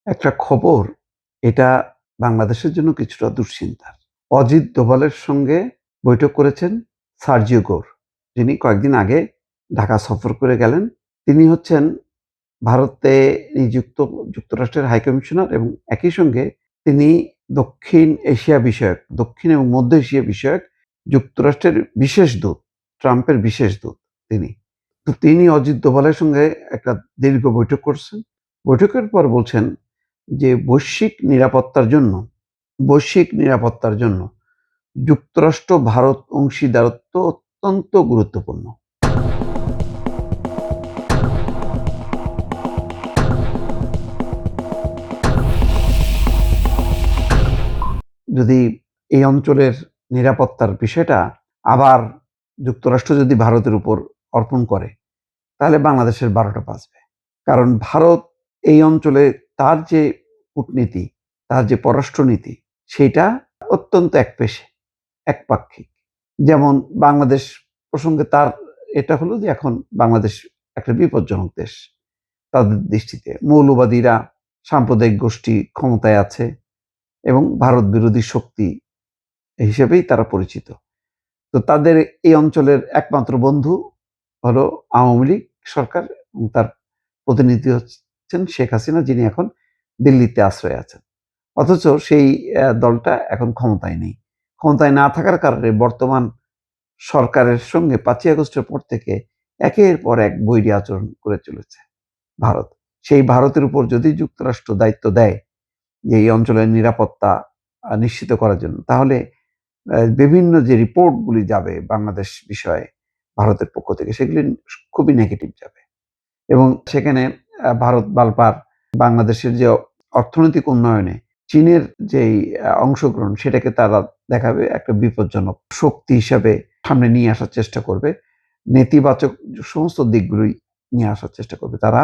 একটা খবর, এটা বাংলাদেশের জন্য কিছুটা দুশ্চিন্তার। অজিত দোভালের সঙ্গে বৈঠক করেছেন সার্জিও গোর, যিনি কয়েকদিন আগে ঢাকা সফর করে গেলেন। তিনি হচ্ছেন ভারতে নিযুক্ত যুক্তরাষ্ট্রের হাই কমিশনার এবং একই সঙ্গে তিনি দক্ষিণ এবং মধ্য এশিয়া বিষয়ক যুক্তরাষ্ট্রের বিশেষ দূত, ট্রাম্পের বিশেষ দূত তিনি। তো তিনি অজিত দোভালের সঙ্গে একটা দীর্ঘ বৈঠক করছেন। বৈঠকের পর বলছেন যে বৈশ্বিক নিরাপত্তার জন্য যুক্তরাষ্ট্র ভারত অংশীদারত্ব অত্যন্ত গুরুত্বপূর্ণ। যদি এই অঞ্চলের নিরাপত্তার বিষয়টা আবার যুক্তরাষ্ট্র যদি ভারতের উপর অর্পণ করে, তাহলে বাংলাদেশের ১২টা বাজবে। কারণ ভারত এই অঞ্চলে তার যে কূটনীতি, তার যে পররাষ্ট্রনীতি, সেইটা অত্যন্ত একপাক্ষিক। যেমন বাংলাদেশ প্রসঙ্গে তার এটা হলো যে এখন বাংলাদেশ একটা বিপজ্জনক দেশ তাদের দৃষ্টিতে। মৌলবাদীরা, সাম্প্রদায়িক গোষ্ঠী ক্ষমতায় আছে এবং ভারত বিরোধী শক্তি হিসেবেই তারা পরিচিত। তো তাদের এই অঞ্চলের একমাত্র বন্ধু হলো আওয়ামী লীগ সরকার এবং তার প্রতিনিধি হচ্ছেন শেখ হাসিনা, যিনি এখন দিল্লিতে আশ্রয়ে আছেন। অথচ সেই দলটা এখন ক্ষমতায় নেই। ক্ষমতায় না থাকার কারণে বর্তমান সরকারের সঙ্গে ৫ই আগস্টের পর থেকে একের পর এক বৈরী আচরণ করে চলেছে ভারত। সেই ভারতের উপর যদি যুক্তরাষ্ট্র দায়িত্ব দেয় যে এই অঞ্চলের নিরাপত্তা নিশ্চিত করার জন্য, তাহলে বিভিন্ন যে রিপোর্টগুলি যাবে বাংলাদেশ বিষয়ে ভারতের পক্ষ থেকে, সেগুলি খুবই নেগেটিভ যাবে এবং সেখানে ভারত বারবার বাংলাদেশের যে অর্থনৈতিক উন্নয়নে চীনের যেই অংশগ্রহণ, সেটাকে তারা দেখাবে একটা বিপজ্জনক শক্তি হিসাবে সামনে নিয়ে আসার চেষ্টা করবে। নেতিবাচক সমস্ত দিকগুলোই নিয়ে আসার চেষ্টা করবে তারা।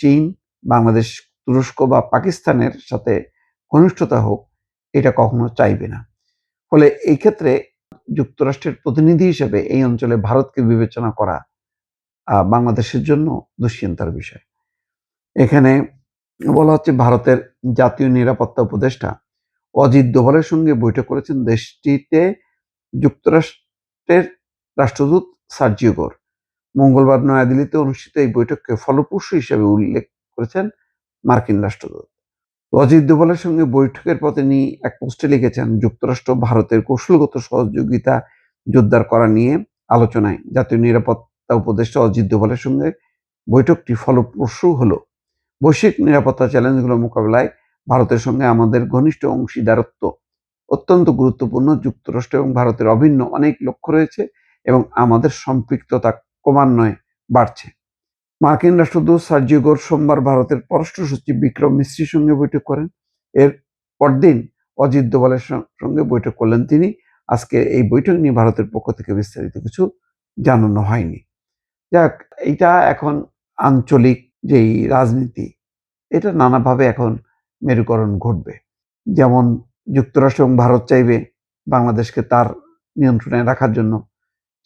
চীন, বাংলাদেশ, তুরস্ক বা পাকিস্তানের সাথে ঘনিষ্ঠতা হোক, এটা কখনো চাইবে না। ফলে এই ক্ষেত্রে যুক্তরাষ্ট্রের প্রতিনিধি হিসেবে এই অঞ্চলে ভারতকে বিবেচনা করা বাংলাদেশের জন্য দুশ্চিন্তার বিষয়। এখানে বলা হচ্ছে ভারতের জাতীয় নিরাপত্তা উপদেষ্টা অজিত দোভালের সঙ্গে বৈঠক করেছেন দেশটিতে যুক্তরাষ্ট্রের রাষ্ট্রদূত সার্জিও গোর। মঙ্গলবার নয়াদিল্লিতে অনুষ্ঠিত এই বৈঠককে ফলপ্রসূ হিসেবে উল্লেখ করেছেন মার্কিন রাষ্ট্রদূত। অজিত দোভালের সঙ্গে বৈঠকের পর তিনি এক পোস্টে লিখেছেন, যুক্তরাষ্ট্র ভারতের কৌশলগত সহযোগিতা জোরদার করা নিয়ে আলোচনায় জাতীয় নিরাপত্তা উপদেষ্টা অজিত দোভালের সঙ্গে বৈঠকটি ফলপ্রসূ হলো। বৈশ্বিক নিরাপত্তা চ্যালেঞ্জগুলো মোকাবেলায় ভারতের সঙ্গে আমাদের ঘনিষ্ঠ অংশীদারত্ব অত্যন্ত গুরুত্বপূর্ণ। যুক্তরাষ্ট্র এবং ভারতের অভিন্ন অনেক লক্ষ্য রয়েছে এবং আমাদের সম্পৃক্ততা ক্রমান্বয়ে বাড়ছে। মার্কিন রাষ্ট্রদূত সার্জিও গোর সোমবার ভারতের পররাষ্ট্র সচিব বিক্রম মিশ্রির সঙ্গে বৈঠক করেন। এর পরদিন অজিত দোভালের সঙ্গে বৈঠক করলেন তিনি। আজকে এই বৈঠক নিয়ে ভারতের পক্ষ থেকে বিস্তারিত কিছু জানানো হয়নি। যাক, এইটা এখন আঞ্চলিক যেই রাজনীতি, এটা নানাভাবে এখন মেরুকরণ ঘটবে। যেমন যুক্তরাষ্ট্র এবং ভারত চাইবে বাংলাদেশকে তার নিয়ন্ত্রণে রাখার জন্য।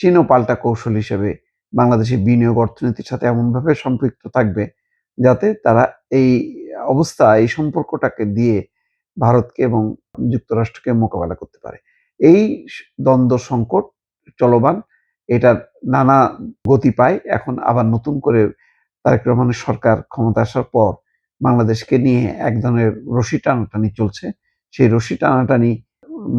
চীনও পাল্টা কৌশল হিসেবে বাংলাদেশের বিনিয়োগ অর্থনীতির সাথে এমনভাবে সম্পৃক্ত থাকবে যাতে তারা এই সম্পর্কটাকে দিয়ে ভারতকে এবং যুক্তরাষ্ট্রকে মোকাবেলা করতে পারে। এই দ্বন্দ্ব সংকট চলমান, এটার নানা গতি পায়। এখন আবার নতুন করে তারেক রহমানের সরকার ক্ষমতা আসার পর বাংলাদেশকে নিয়ে এক ধরনের রশি টানাটানি চলছে। সেই রশি টানাটানি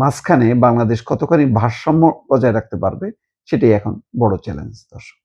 মাঝখানে বাংলাদেশ কতখানি ভারসাম্য বজায় রাখতে পারবে, সেটাই এখন বড় চ্যালেঞ্জ। দর্শক।